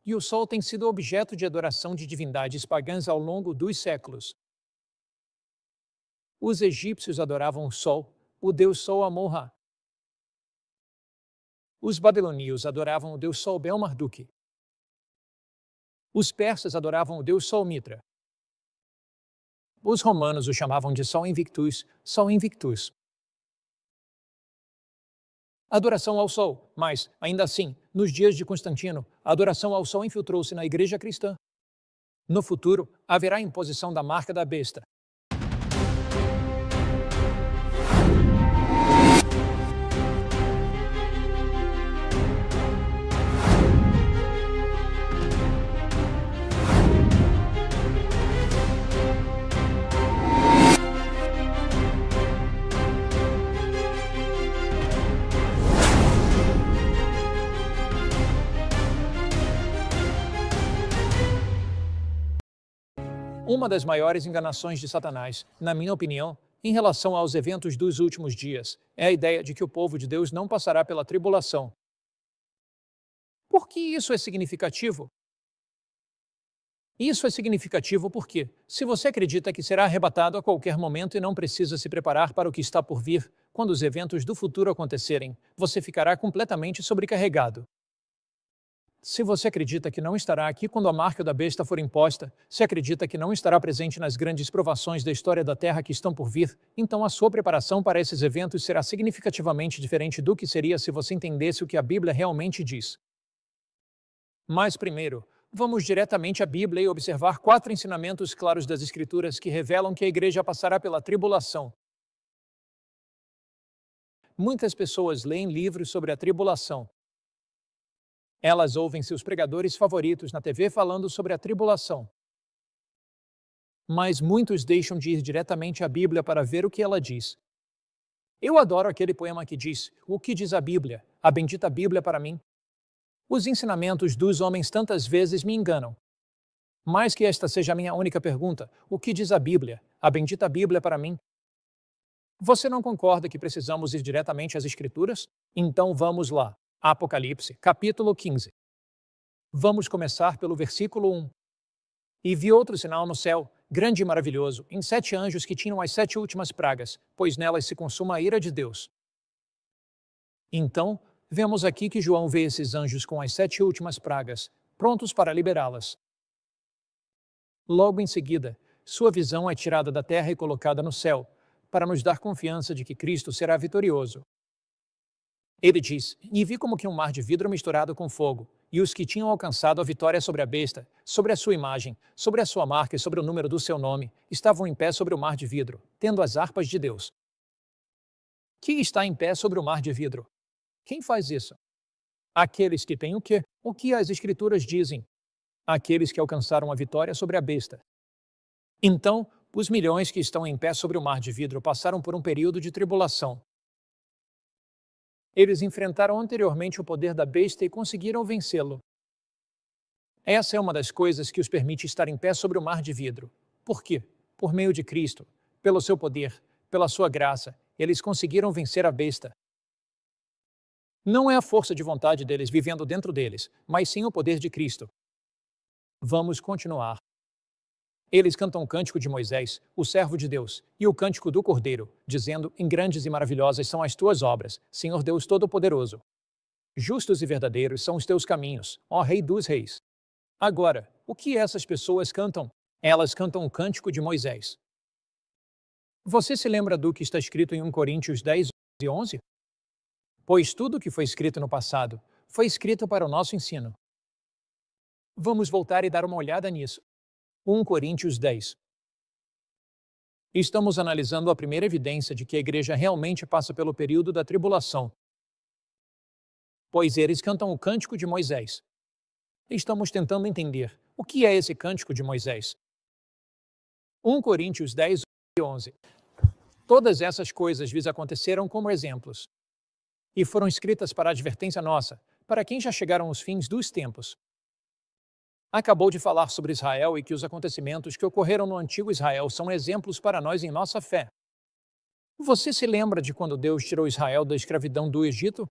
e o Sol tem sido objeto de adoração de divindades pagãs ao longo dos séculos. Os egípcios adoravam o Sol, o deus Sol Amon-Ra. Os babilônios adoravam o deus Sol Bel-Marduk. Os persas adoravam o deus Sol Mitra. Os romanos o chamavam de Sol Invictus, Sol Invictus. Adoração ao Sol, mas, ainda assim, nos dias de Constantino, a adoração ao Sol infiltrou-se na Igreja cristã. No futuro, haverá imposição da marca da besta. Uma das maiores enganações de Satanás, na minha opinião, em relação aos eventos dos últimos dias, é a ideia de que o povo de Deus não passará pela tribulação. Por que isso é significativo? Isso é significativo porque, se você acredita que será arrebatado a qualquer momento e não precisa se preparar para o que está por vir, quando os eventos do futuro acontecerem, você ficará completamente sobrecarregado. Se você acredita que não estará aqui quando a marca da besta for imposta, se acredita que não estará presente nas grandes provações da história da Terra que estão por vir, então a sua preparação para esses eventos será significativamente diferente do que seria se você entendesse o que a Bíblia realmente diz. Mas primeiro, vamos diretamente à Bíblia e observar 4 ensinamentos claros das Escrituras que revelam que a igreja passará pela tribulação. Muitas pessoas leem livros sobre a tribulação. Elas ouvem seus pregadores favoritos na TV falando sobre a tribulação. Mas muitos deixam de ir diretamente à Bíblia para ver o que ela diz. Eu adoro aquele poema que diz: "O que diz a Bíblia? A bendita Bíblia para mim." Os ensinamentos dos homens tantas vezes me enganam. Mais que esta seja a minha única pergunta: o que diz a Bíblia? A bendita Bíblia para mim? Você não concorda que precisamos ir diretamente às Escrituras? Então vamos lá. Apocalipse, capítulo 15. Vamos começar pelo versículo 1. E vi outro sinal no céu, grande e maravilhoso, em 7 anjos que tinham as 7 últimas pragas, pois nelas se consuma a ira de Deus. Então, vemos aqui que João vê esses anjos com as 7 últimas pragas, prontos para liberá-las. Logo em seguida, sua visão é tirada da terra e colocada no céu, para nos dar confiança de que Cristo será vitorioso. Ele diz: "E vi como que um mar de vidro misturado com fogo, e os que tinham alcançado a vitória sobre a besta, sobre a sua imagem, sobre a sua marca e sobre o número do seu nome, estavam em pé sobre o mar de vidro, tendo as harpas de Deus." Quem está em pé sobre o mar de vidro? Quem faz isso? Aqueles que têm o quê? O que as Escrituras dizem? Aqueles que alcançaram a vitória sobre a besta. Então, os milhões que estão em pé sobre o mar de vidro passaram por um período de tribulação. Eles enfrentaram anteriormente o poder da besta e conseguiram vencê-lo. Essa é uma das coisas que os permite estar em pé sobre o mar de vidro. Por quê? Por meio de Cristo, pelo seu poder, pela sua graça, eles conseguiram vencer a besta. Não é a força de vontade deles vivendo dentro deles, mas sim o poder de Cristo. Vamos continuar. Eles cantam o cântico de Moisés, o servo de Deus, e o cântico do Cordeiro, dizendo: "Em grandes e maravilhosas são as tuas obras, Senhor Deus Todo-Poderoso. Justos e verdadeiros são os teus caminhos, ó Rei dos Reis." Agora, o que essas pessoas cantam? Elas cantam o cântico de Moisés. Você se lembra do que está escrito em 1 Coríntios 10 e 11? Pois tudo o que foi escrito no passado foi escrito para o nosso ensino. Vamos voltar e dar uma olhada nisso. 1 Coríntios 10. Estamos analisando a primeira evidência de que a igreja realmente passa pelo período da tribulação. Pois eles cantam o cântico de Moisés. Estamos tentando entender o que é esse cântico de Moisés. 1 Coríntios 10 e 11. Todas essas coisas lhes aconteceram como exemplos, e foram escritas para advertência nossa, para quem já chegaram os fins dos tempos. Acabou de falar sobre Israel e que os acontecimentos que ocorreram no antigo Israel são exemplos para nós em nossa fé. Você se lembra de quando Deus tirou Israel da escravidão do Egito?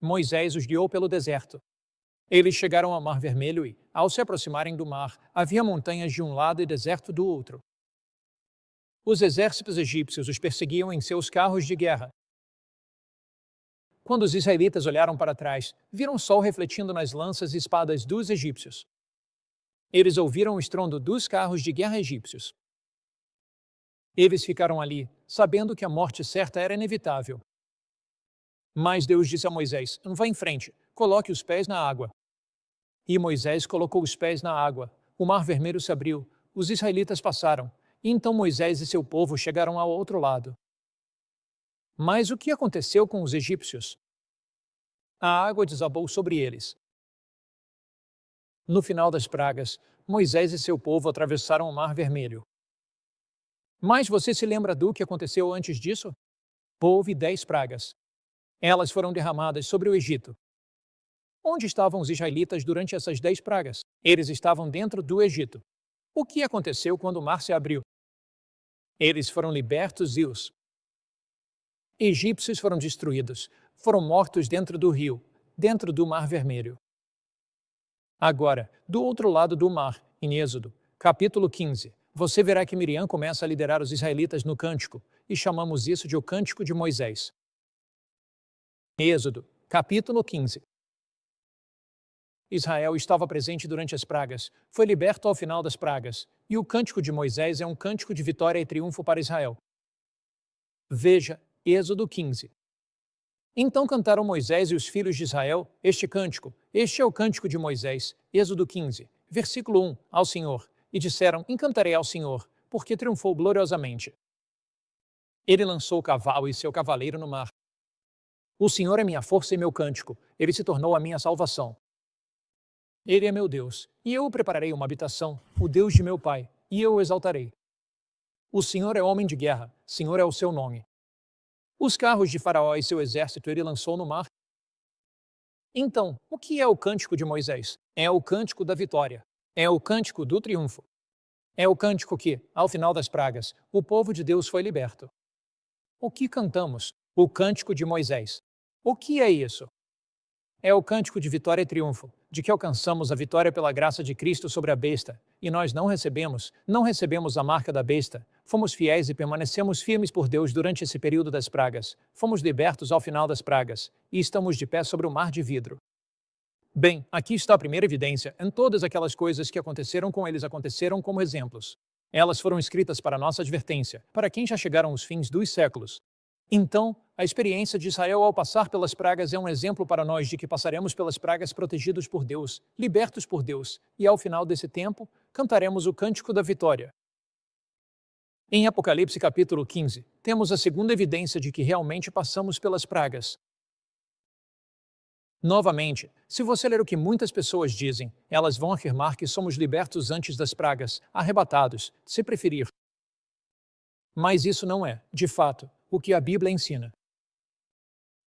Moisés os guiou pelo deserto. Eles chegaram ao Mar Vermelho e, ao se aproximarem do mar, havia montanhas de um lado e deserto do outro. Os exércitos egípcios os perseguiam em seus carros de guerra. Quando os israelitas olharam para trás, viram o sol refletindo nas lanças e espadas dos egípcios. Eles ouviram o estrondo dos carros de guerra egípcios. Eles ficaram ali, sabendo que a morte certa era inevitável. Mas Deus disse a Moisés: vá em frente, coloque os pés na água. E Moisés colocou os pés na água. O mar vermelho se abriu, os israelitas passaram, e então Moisés e seu povo chegaram ao outro lado. Mas o que aconteceu com os egípcios? A água desabou sobre eles. No final das pragas, Moisés e seu povo atravessaram o Mar Vermelho. Mas você se lembra do que aconteceu antes disso? Houve 10 pragas. Elas foram derramadas sobre o Egito. Onde estavam os israelitas durante essas 10 pragas? Eles estavam dentro do Egito. O que aconteceu quando o mar se abriu? Eles foram libertos e os egípcios foram destruídos, foram mortos dentro do rio, dentro do Mar Vermelho. Agora, do outro lado do mar, em Êxodo, capítulo 15, você verá que Miriam começa a liderar os israelitas no cântico, e chamamos isso de o Cântico de Moisés. Êxodo, capítulo 15. Israel estava presente durante as pragas, foi liberto ao final das pragas, e o Cântico de Moisés é um cântico de vitória e triunfo para Israel. Veja, Êxodo 15. Então cantaram Moisés e os filhos de Israel este cântico. Este é o cântico de Moisés, Êxodo 15, versículo 1, ao Senhor. E disseram: encantarei ao Senhor, porque triunfou gloriosamente. Ele lançou o cavalo e seu cavaleiro no mar. O Senhor é minha força e meu cântico, ele se tornou a minha salvação. Ele é meu Deus, e eu o prepararei uma habitação, o Deus de meu pai, e eu o exaltarei. O Senhor é homem de guerra, Senhor é o seu nome. Os carros de Faraó e seu exército ele lançou no mar. Então, o que é o cântico de Moisés? É o cântico da vitória. É o cântico do triunfo. É o cântico que, ao final das pragas, o povo de Deus foi liberto. O que cantamos? O cântico de Moisés. O que é isso? É o cântico de vitória e triunfo, de que alcançamos a vitória pela graça de Cristo sobre a besta, e nós não recebemos a marca da besta, fomos fiéis e permanecemos firmes por Deus durante esse período das pragas, fomos libertos ao final das pragas, e estamos de pé sobre o mar de vidro. Bem, aqui está a primeira evidência, em todas aquelas coisas que aconteceram com eles aconteceram como exemplos. Elas foram escritas para nossa advertência, para quem já chegaram os fins dos séculos. Então, a experiência de Israel ao passar pelas pragas é um exemplo para nós de que passaremos pelas pragas protegidos por Deus, libertos por Deus, e ao final desse tempo, cantaremos o cântico da vitória. Em Apocalipse capítulo 15, temos a segunda evidência de que realmente passamos pelas pragas. Novamente, se você ler o que muitas pessoas dizem, elas vão afirmar que somos libertos antes das pragas, arrebatados, se preferir. Mas isso não é, de fato, o que a Bíblia ensina.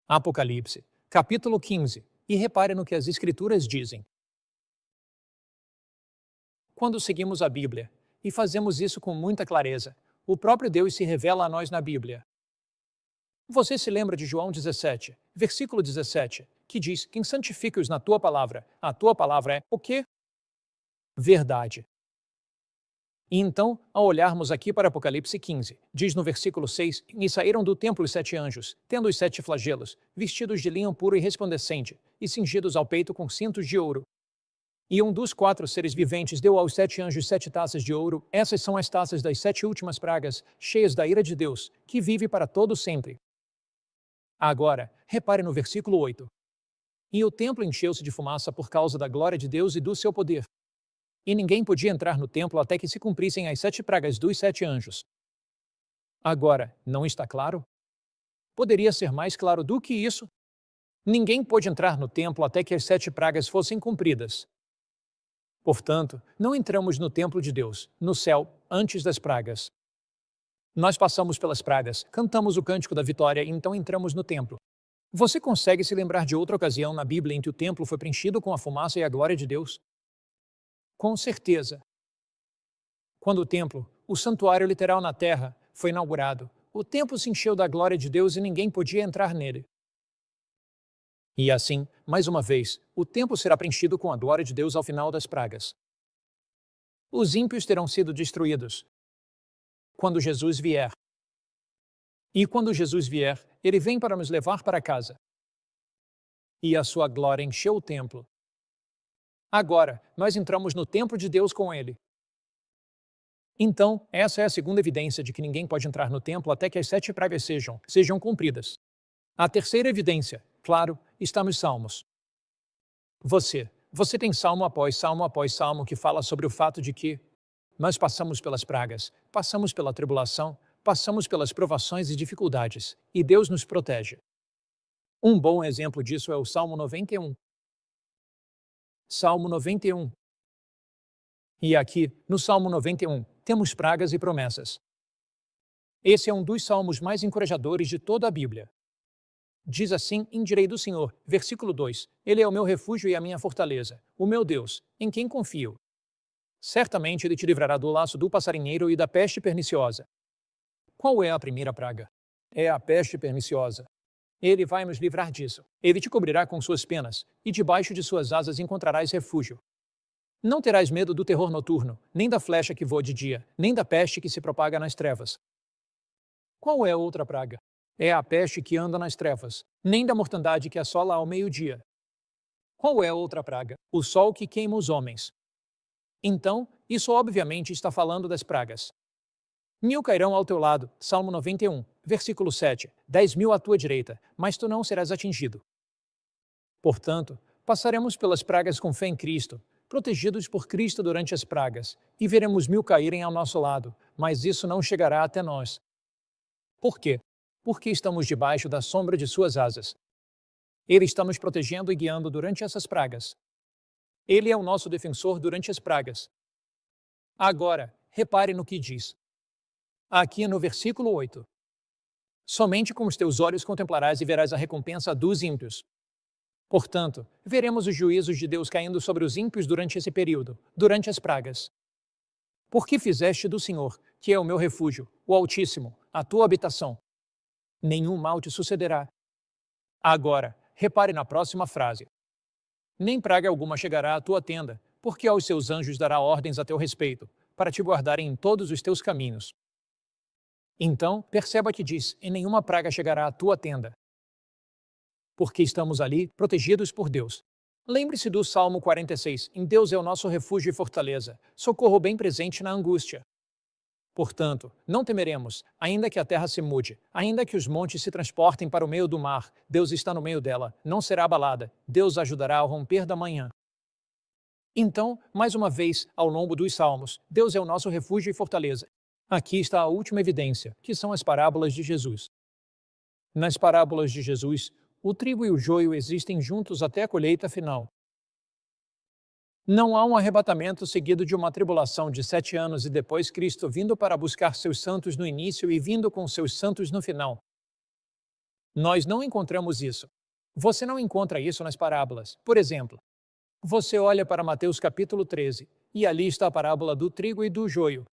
Apocalipse, capítulo 15, e repare no que as Escrituras dizem. Quando seguimos a Bíblia, e fazemos isso com muita clareza, o próprio Deus se revela a nós na Bíblia. Você se lembra de João 17, versículo 17, que diz: quem santifica-os na tua palavra, a tua palavra é o quê? Verdade. E então, ao olharmos aqui para Apocalipse 15, diz no versículo 6, e saíram do templo os 7 anjos, tendo os 7 flagelos, vestidos de linho puro e resplandecente, e cingidos ao peito com cintos de ouro. E um dos 4 seres viventes deu aos 7 anjos 7 taças de ouro, essas são as taças das 7 últimas pragas, cheias da ira de Deus, que vive para todo sempre. Agora, repare no versículo 8. E o templo encheu-se de fumaça por causa da glória de Deus e do seu poder. E ninguém podia entrar no templo até que se cumprissem as 7 pragas dos 7 anjos. Agora, não está claro? Poderia ser mais claro do que isso? Ninguém pôde entrar no templo até que as 7 pragas fossem cumpridas. Portanto, não entramos no templo de Deus, no céu, antes das pragas. Nós passamos pelas pragas, cantamos o cântico da vitória e então entramos no templo. Você consegue se lembrar de outra ocasião na Bíblia em que o templo foi preenchido com a fumaça e a glória de Deus? Com certeza. Quando o templo, o santuário literal na terra, foi inaugurado, o templo se encheu da glória de Deus e ninguém podia entrar nele. E assim, mais uma vez, o templo será preenchido com a glória de Deus ao final das pragas. Os ímpios terão sido destruídos quando Jesus vier. E quando Jesus vier, ele vem para nos levar para casa. E a sua glória encheu o templo. Agora, nós entramos no templo de Deus com ele. Então, essa é a segunda evidência de que ninguém pode entrar no templo até que as 7 pragas sejam cumpridas. A terceira evidência, claro, está nos Salmos. Você tem salmo após salmo que fala sobre o fato de que nós passamos pelas pragas, passamos pela tribulação, passamos pelas provações e dificuldades, e Deus nos protege. Um bom exemplo disso é o Salmo 91. Salmo 91. E aqui, no Salmo 91, temos pragas e promessas. Esse é um dos salmos mais encorajadores de toda a Bíblia. Diz assim: Direi do Senhor, versículo 2, Ele é o meu refúgio e a minha fortaleza, o meu Deus, em quem confio. Certamente Ele te livrará do laço do passarinheiro e da peste perniciosa. Qual é a primeira praga? É a peste perniciosa. Ele vai nos livrar disso. Ele te cobrirá com suas penas, e debaixo de suas asas encontrarás refúgio. Não terás medo do terror noturno, nem da flecha que voa de dia, nem da peste que se propaga nas trevas. Qual é a outra praga? É a peste que anda nas trevas, nem da mortandade que assola ao meio-dia. Qual é a outra praga? O sol que queima os homens. Então, isso obviamente está falando das pragas. 1000 cairão ao teu lado, Salmo 91, versículo 7, 10.000 à tua direita, mas tu não serás atingido. Portanto, passaremos pelas pragas com fé em Cristo, protegidos por Cristo durante as pragas, e veremos 1000 caírem ao nosso lado, mas isso não chegará até nós. Por quê? Porque estamos debaixo da sombra de suas asas. Ele está nos protegendo e guiando durante essas pragas. Ele é o nosso defensor durante as pragas. Agora, repare no que diz. Aqui no versículo 8. Somente com os teus olhos contemplarás e verás a recompensa dos ímpios. Portanto, veremos os juízos de Deus caindo sobre os ímpios durante esse período, durante as pragas. Porque fizeste do Senhor, que é o meu refúgio, o Altíssimo, a tua habitação. Nenhum mal te sucederá. Agora, repare na próxima frase. Nem praga alguma chegará à tua tenda, porque aos seus anjos dará ordens a teu respeito, para te guardarem em todos os teus caminhos. Então, perceba que diz, e nenhuma praga chegará à tua tenda. Porque estamos ali, protegidos por Deus. Lembre-se do Salmo 46, em Deus é o nosso refúgio e fortaleza, socorro bem presente na angústia. Portanto, não temeremos, ainda que a terra se mude, ainda que os montes se transportem para o meio do mar, Deus está no meio dela, não será abalada, Deus ajudará ao romper da manhã. Então, mais uma vez, ao longo dos Salmos, Deus é o nosso refúgio e fortaleza. Aqui está a última evidência, que são as parábolas de Jesus. Nas parábolas de Jesus, o trigo e o joio existem juntos até a colheita final. Não há um arrebatamento seguido de uma tribulação de 7 anos e depois Cristo vindo para buscar seus santos no início e vindo com seus santos no final. Nós não encontramos isso. Você não encontra isso nas parábolas. Por exemplo, você olha para Mateus capítulo 13, e ali está a parábola do trigo e do joio.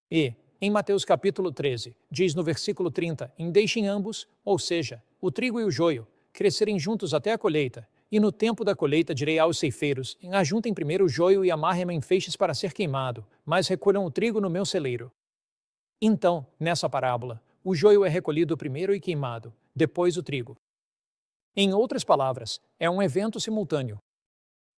E, em Mateus capítulo 13, diz no versículo 30, deixem ambos, ou seja, o trigo e o joio, crescerem juntos até a colheita, e no tempo da colheita direi aos ceifeiros, ajuntem primeiro o joio e amarrem-no em feixes para ser queimado, mas recolham o trigo no meu celeiro. Então, nessa parábola, o joio é recolhido primeiro e queimado, depois o trigo. Em outras palavras, é um evento simultâneo.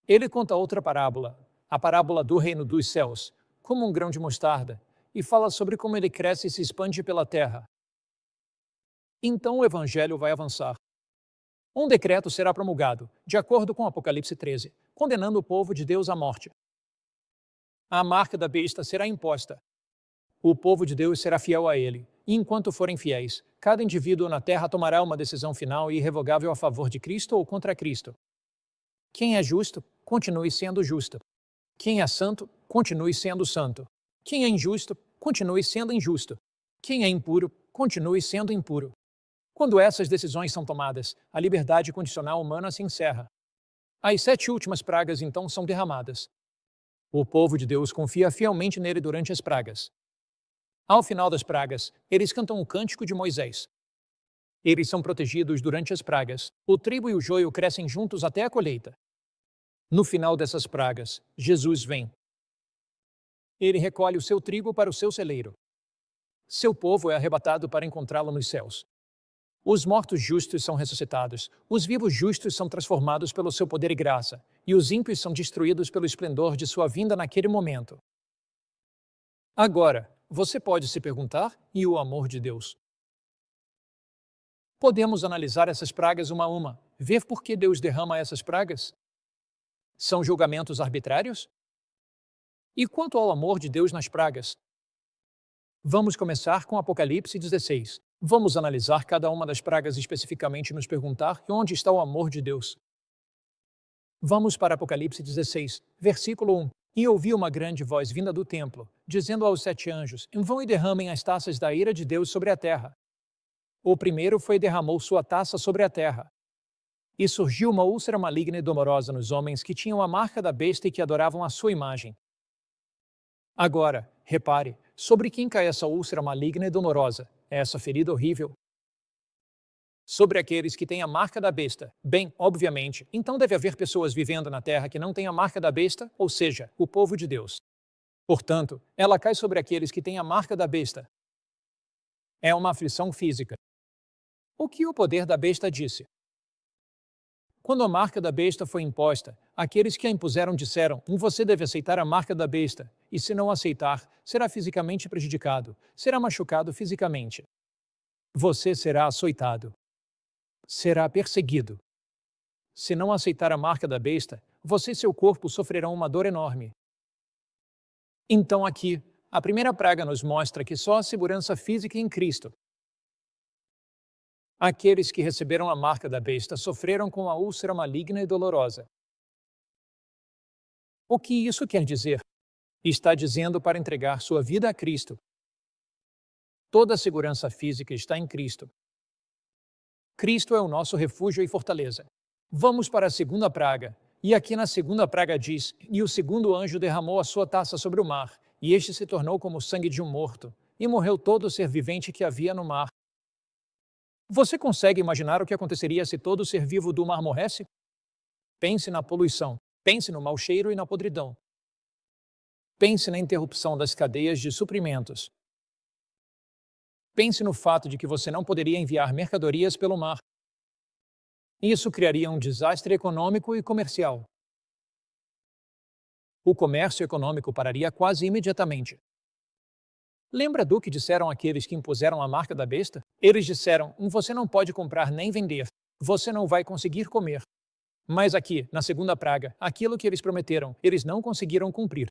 Ele conta outra parábola, a parábola do reino dos céus, como um grão de mostarda, e fala sobre como ele cresce e se expande pela terra. Então o evangelho vai avançar. Um decreto será promulgado, de acordo com Apocalipse 13, condenando o povo de Deus à morte. A marca da besta será imposta. O povo de Deus será fiel a ele, e enquanto forem fiéis, cada indivíduo na terra tomará uma decisão final e irrevogável a favor de Cristo ou contra Cristo. Quem é justo, continue sendo justo. Quem é santo, continue sendo santo. Quem é injusto, continue sendo injusto. Quem é impuro, continue sendo impuro. Quando essas decisões são tomadas, a liberdade condicional humana se encerra. As 7 últimas pragas então são derramadas. O povo de Deus confia fielmente nele durante as pragas. Ao final das pragas, eles cantam o cântico de Moisés. Eles são protegidos durante as pragas. O trigo e o joio crescem juntos até a colheita. No final dessas pragas, Jesus vem. Ele recolhe o seu trigo para o seu celeiro. Seu povo é arrebatado para encontrá-lo nos céus. Os mortos justos são ressuscitados, os vivos justos são transformados pelo seu poder e graça, e os ímpios são destruídos pelo esplendor de sua vinda naquele momento. Agora, você pode se perguntar: e o amor de Deus? Podemos analisar essas pragas uma a uma, ver por que Deus derrama essas pragas? São julgamentos arbitrários? E quanto ao amor de Deus nas pragas? Vamos começar com Apocalipse 16. Vamos analisar cada uma das pragas especificamente e nos perguntar onde está o amor de Deus. Vamos para Apocalipse 16, versículo 1. E ouvi uma grande voz vinda do templo, dizendo aos 7 anjos: vão e derramem as taças da ira de Deus sobre a terra. O primeiro foi e derramou sua taça sobre a terra. E surgiu uma úlcera maligna e dolorosa nos homens que tinham a marca da besta e que adoravam a sua imagem. Agora, repare, sobre quem cai essa úlcera maligna e dolorosa, essa ferida horrível? Sobre aqueles que têm a marca da besta. Bem, obviamente, então deve haver pessoas vivendo na terra que não têm a marca da besta, ou seja, o povo de Deus. Portanto, ela cai sobre aqueles que têm a marca da besta. É uma aflição física. O que o poder da besta disse? Quando a marca da besta foi imposta, aqueles que a impuseram disseram: você deve aceitar a marca da besta, e se não aceitar, será fisicamente prejudicado, será machucado fisicamente. Você será açoitado. Será perseguido. Se não aceitar a marca da besta, você e seu corpo sofrerão uma dor enorme. Então aqui, a primeira praga nos mostra que só a segurança física em Cristo. Aqueles que receberam a marca da besta sofreram com a úlcera maligna e dolorosa. O que isso quer dizer? Está dizendo para entregar sua vida a Cristo. Toda a segurança física está em Cristo. Cristo é o nosso refúgio e fortaleza. Vamos para a segunda praga. E aqui na segunda praga diz: e o segundo anjo derramou a sua taça sobre o mar, e este se tornou como o sangue de um morto, e morreu todo o ser vivente que havia no mar. Você consegue imaginar o que aconteceria se todo ser vivo do mar morresse? Pense na poluição, pense no mau cheiro e na podridão. Pense na interrupção das cadeias de suprimentos. Pense no fato de que você não poderia enviar mercadorias pelo mar. Isso criaria um desastre econômico e comercial. O comércio econômico pararia quase imediatamente. Lembra do que disseram aqueles que impuseram a marca da besta? Eles disseram: você não pode comprar nem vender, você não vai conseguir comer. Mas aqui, na segunda praga, aquilo que eles prometeram, eles não conseguiram cumprir.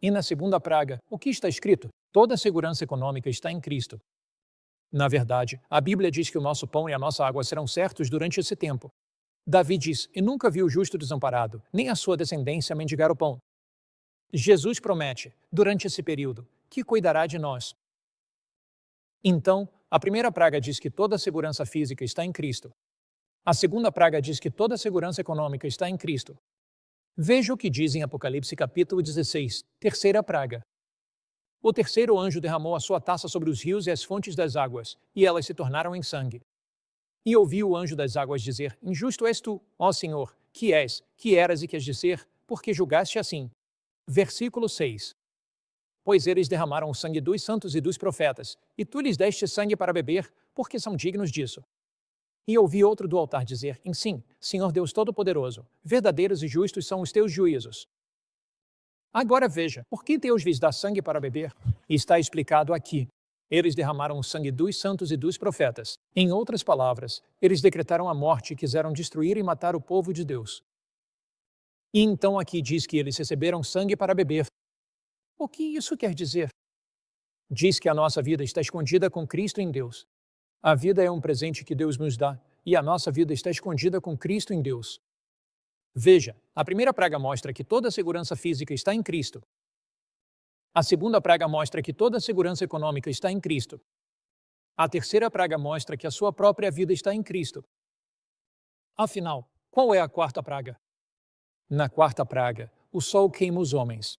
E na segunda praga, o que está escrito? Toda a segurança econômica está em Cristo. Na verdade, a Bíblia diz que o nosso pão e a nossa água serão certos durante esse tempo. Davi diz: e nunca vi o justo desamparado, nem a sua descendência mendigar o pão. Jesus promete, durante esse período, que cuidará de nós. Então, a primeira praga diz que toda a segurança física está em Cristo. A segunda praga diz que toda a segurança econômica está em Cristo. Veja o que diz em Apocalipse capítulo 16, terceira praga. O terceiro anjo derramou a sua taça sobre os rios e as fontes das águas, e elas se tornaram em sangue. E ouvi o anjo das águas dizer: injusto és tu, ó Senhor, que és, que eras e que has de ser, porque julgaste assim. Versículo 6. Pois eles derramaram o sangue dos santos e dos profetas, e tu lhes deste sangue para beber, porque são dignos disso. E ouvi outro do altar dizer: sim, Senhor Deus Todo-Poderoso, verdadeiros e justos são os teus juízos. Agora veja, por que Deus lhes dá sangue para beber? Está explicado aqui. Eles derramaram o sangue dos santos e dos profetas. Em outras palavras, eles decretaram a morte e quiseram destruir e matar o povo de Deus. E então aqui diz que eles receberam sangue para beber. O que isso quer dizer? Diz que a nossa vida está escondida com Cristo em Deus. A vida é um presente que Deus nos dá, e a nossa vida está escondida com Cristo em Deus. Veja, a primeira praga mostra que toda a segurança física está em Cristo. A segunda praga mostra que toda a segurança econômica está em Cristo. A terceira praga mostra que a sua própria vida está em Cristo. Afinal, qual é a quarta praga? Na quarta praga, o sol queima os homens.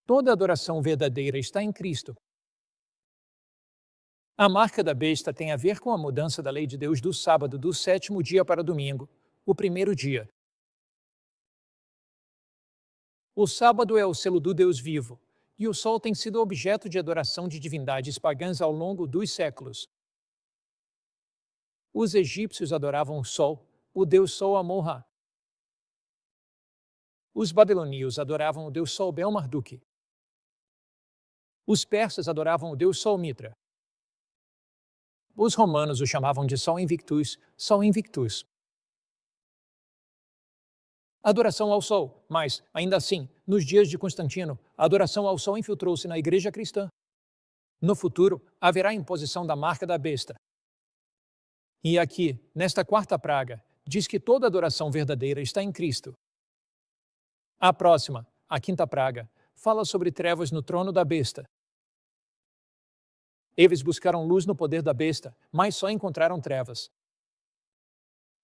Toda adoração verdadeira está em Cristo. A marca da besta tem a ver com a mudança da lei de Deus do sábado, do sétimo dia para domingo, o primeiro dia. O sábado é o selo do Deus vivo, e o sol tem sido objeto de adoração de divindades pagãs ao longo dos séculos. Os egípcios adoravam o sol, o deus Sol Amon-Ra. Os babilônios adoravam o deus Sol Bel-Marduk. Os persas adoravam o deus Sol Mitra. Os romanos o chamavam de Sol Invictus, Sol Invictus. Adoração ao Sol, mas, ainda assim, nos dias de Constantino, a adoração ao Sol infiltrou-se na Igreja cristã. No futuro, haverá imposição da marca da besta. E aqui, nesta quarta praga, diz que toda adoração verdadeira está em Cristo. A próxima, a quinta praga, fala sobre trevas no trono da besta. Eles buscaram luz no poder da besta, mas só encontraram trevas.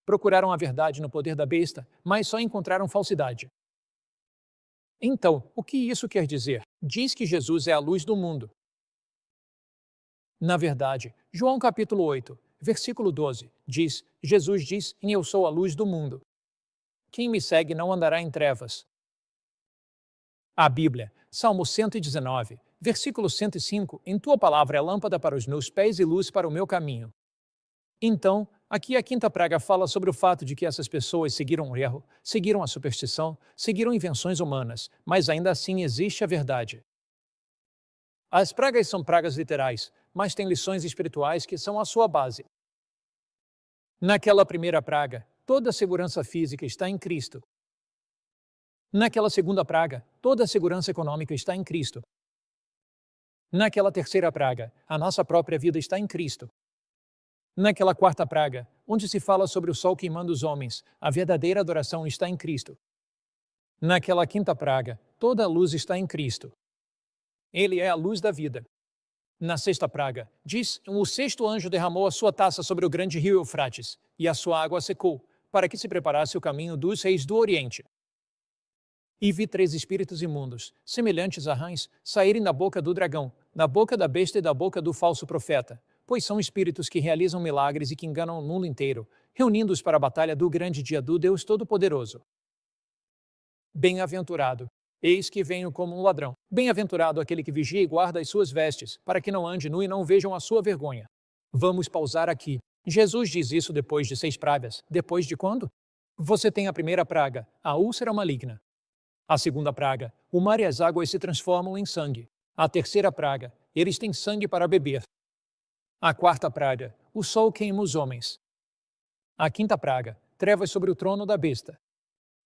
Procuraram a verdade no poder da besta, mas só encontraram falsidade. Então, o que isso quer dizer? Diz que Jesus é a luz do mundo. Na verdade, João capítulo 8, versículo 12, Jesus diz, eu sou a luz do mundo. Quem me segue não andará em trevas. A Bíblia, Salmo 119, versículo 105, em tua palavra é lâmpada para os meus pés e luz para o meu caminho. Então, aqui a quinta praga fala sobre o fato de que essas pessoas seguiram o erro, seguiram a superstição, seguiram invenções humanas, mas ainda assim existe a verdade. As pragas são pragas literais, mas têm lições espirituais que são a sua base. Naquela primeira praga, toda a segurança física está em Cristo. Naquela segunda praga, toda a segurança econômica está em Cristo. Naquela terceira praga, a nossa própria vida está em Cristo. Naquela quarta praga, onde se fala sobre o sol queimando os homens, a verdadeira adoração está em Cristo. Naquela quinta praga, toda a luz está em Cristo. Ele é a luz da vida. Na sexta praga, o sexto anjo derramou a sua taça sobre o grande rio Eufrates, e a sua água secou, para que se preparasse o caminho dos reis do Oriente. E vi 3 espíritos imundos, semelhantes a rãs, saírem da boca do dragão, da boca da besta e da boca do falso profeta, pois são espíritos que realizam milagres e que enganam o mundo inteiro, reunindo-os para a batalha do grande dia do Deus Todo-Poderoso. Bem-aventurado, eis que venho como um ladrão. Bem-aventurado aquele que vigia e guarda as suas vestes, para que não ande nu e não vejam a sua vergonha. Vamos pausar aqui. Jesus diz isso depois de 6 pragas. Depois de quando? Você tem a primeira praga, a úlcera maligna. A segunda praga, o mar e as águas se transformam em sangue. A terceira praga, eles têm sangue para beber. A quarta praga, o sol queima os homens. A quinta praga, trevas sobre o trono da besta.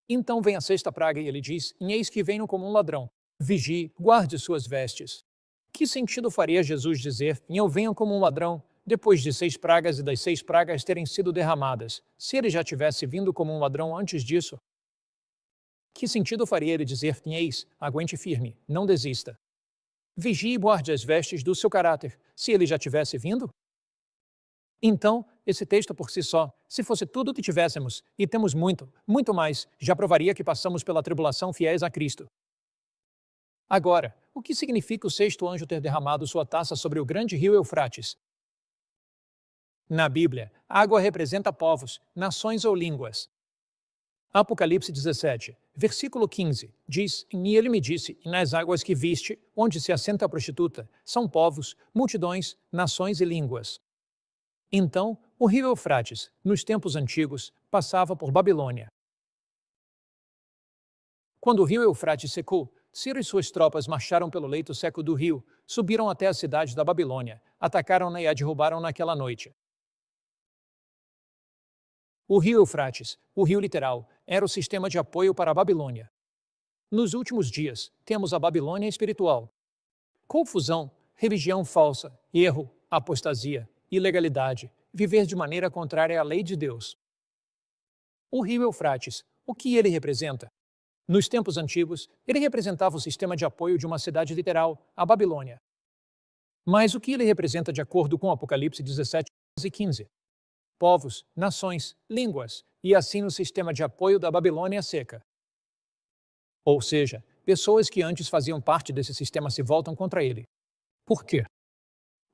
Então vem a sexta praga e ele diz, eis que venho como um ladrão. Vigie, guarde suas vestes. Que sentido faria Jesus dizer, eu venho como um ladrão, depois de 6 pragas e das 6 pragas terem sido derramadas, se ele já tivesse vindo como um ladrão antes disso? Que sentido faria ele dizer, eis, aguente firme, não desista. Vigie e guarde as vestes do seu caráter, se ele já tivesse vindo? Então, esse texto por si só, se fosse tudo o que tivéssemos, e temos muito, muito mais, já provaria que passamos pela tribulação fiéis a Cristo. Agora, o que significa o sexto anjo ter derramado sua taça sobre o grande rio Eufrates? Na Bíblia, a água representa povos, nações ou línguas. Apocalipse 17, versículo 15, diz, e ele me disse, e nas águas que viste, onde se assenta a prostituta, são povos, multidões, nações e línguas. Então, o rio Eufrates, nos tempos antigos, passava por Babilônia. Quando o rio Eufrates secou, Ciro e suas tropas marcharam pelo leito seco do rio, subiram até a cidade da Babilônia, atacaram-na e a derrubaram naquela noite. O rio Eufrates, o rio literal, era o sistema de apoio para a Babilônia. Nos últimos dias, temos a Babilônia espiritual. Confusão, religião falsa, erro, apostasia, ilegalidade, viver de maneira contrária à lei de Deus. O rio Eufrates, o que ele representa? Nos tempos antigos, ele representava o sistema de apoio de uma cidade literal, a Babilônia. Mas o que ele representa de acordo com Apocalipse 17 e 15? Povos, nações, línguas, e assim no sistema de apoio da Babilônia seca. Ou seja, pessoas que antes faziam parte desse sistema se voltam contra ele. Por quê?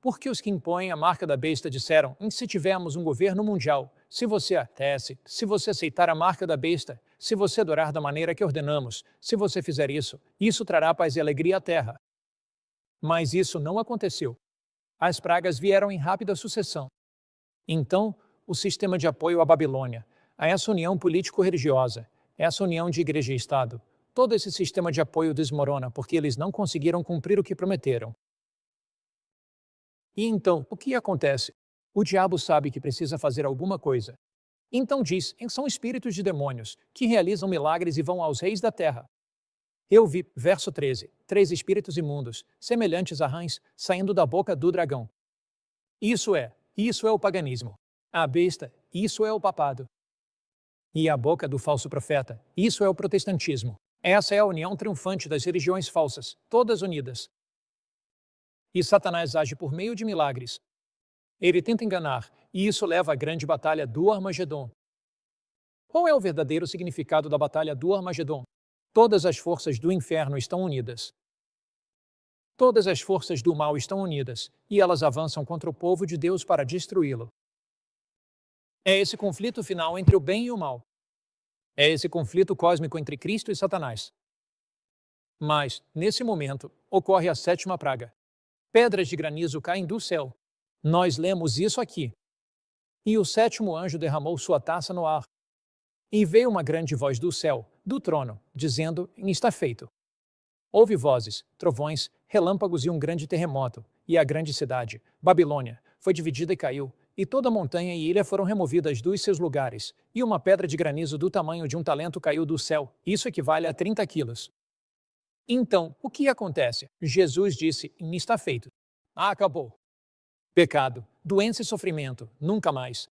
Porque os que impõem a marca da besta disseram: se tivermos um governo mundial, se você atece, se você aceitar a marca da besta, se você adorar da maneira que ordenamos, se você fizer isso, isso trará paz e alegria à terra. Mas isso não aconteceu. As pragas vieram em rápida sucessão. Então, o sistema de apoio à Babilônia, a essa união político-religiosa, essa união de igreja e Estado, todo esse sistema de apoio desmorona porque eles não conseguiram cumprir o que prometeram. E então, o que acontece? O diabo sabe que precisa fazer alguma coisa. Então diz: são espíritos de demônios, que realizam milagres e vão aos reis da terra. Eu vi, verso 13, 3 espíritos imundos, semelhantes a rãs, saindo da boca do dragão. Isso é o paganismo. A besta, isso é o papado. E a boca do falso profeta, isso é o protestantismo. Essa é a união triunfante das religiões falsas, todas unidas. E Satanás age por meio de milagres. Ele tenta enganar, e isso leva à grande batalha do Armagedon. Qual é o verdadeiro significado da batalha do Armagedon? Todas as forças do inferno estão unidas. Todas as forças do mal estão unidas, e elas avançam contra o povo de Deus para destruí-lo. É esse conflito final entre o bem e o mal. É esse conflito cósmico entre Cristo e Satanás. Mas, nesse momento, ocorre a 7ª praga. Pedras de granizo caem do céu. Nós lemos isso aqui. E o 7º anjo derramou sua taça no ar. E veio uma grande voz do céu, do trono, dizendo: está feito. Houve vozes, trovões, relâmpagos e um grande terremoto, e a grande cidade, Babilônia, foi dividida e caiu, e toda montanha e ilha foram removidas dos seus lugares, e uma pedra de granizo do tamanho de um talento caiu do céu, isso equivale a 30 quilos. Então, o que acontece? Jesus disse: está feito. Acabou. Pecado, doença e sofrimento, nunca mais.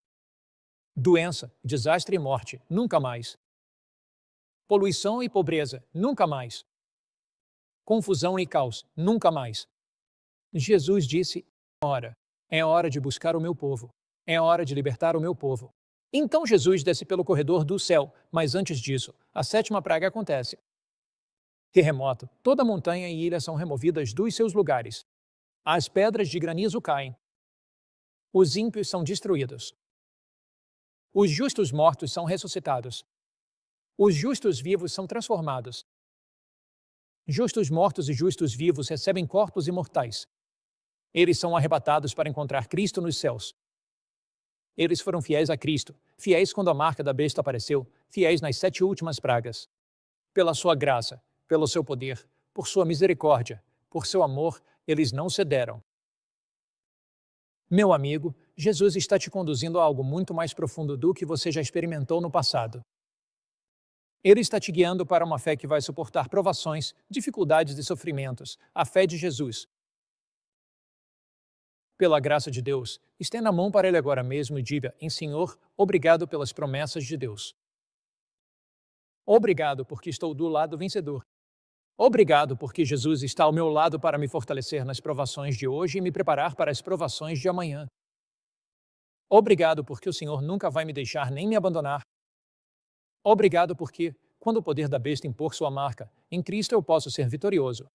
Doença, desastre e morte, nunca mais. Poluição e pobreza, nunca mais. Confusão e caos, nunca mais. Jesus disse: é hora de buscar o meu povo. É hora de libertar o meu povo. Então Jesus desce pelo corredor do céu, mas antes disso, a 7ª praga acontece. Terremoto, toda montanha e ilha são removidas dos seus lugares. As pedras de granizo caem. Os ímpios são destruídos. Os justos mortos são ressuscitados. Os justos vivos são transformados. Justos mortos e justos vivos recebem corpos imortais. Eles são arrebatados para encontrar Cristo nos céus. Eles foram fiéis a Cristo, fiéis quando a marca da besta apareceu, fiéis nas 7 últimas pragas. Pela sua graça, pelo seu poder, por sua misericórdia, por seu amor, eles não cederam. Meu amigo, Jesus está te conduzindo a algo muito mais profundo do que você já experimentou no passado. Ele está te guiando para uma fé que vai suportar provações, dificuldades e sofrimentos, a fé de Jesus. Pela graça de Deus, estenda a mão para Ele agora mesmo e diga: Senhor, obrigado pelas promessas de Deus. Obrigado porque estou do lado vencedor. Obrigado porque Jesus está ao meu lado para me fortalecer nas provações de hoje e me preparar para as provações de amanhã. Obrigado porque o Senhor nunca vai me deixar nem me abandonar. Obrigado porque, quando o poder da besta impor sua marca, em Cristo eu posso ser vitorioso.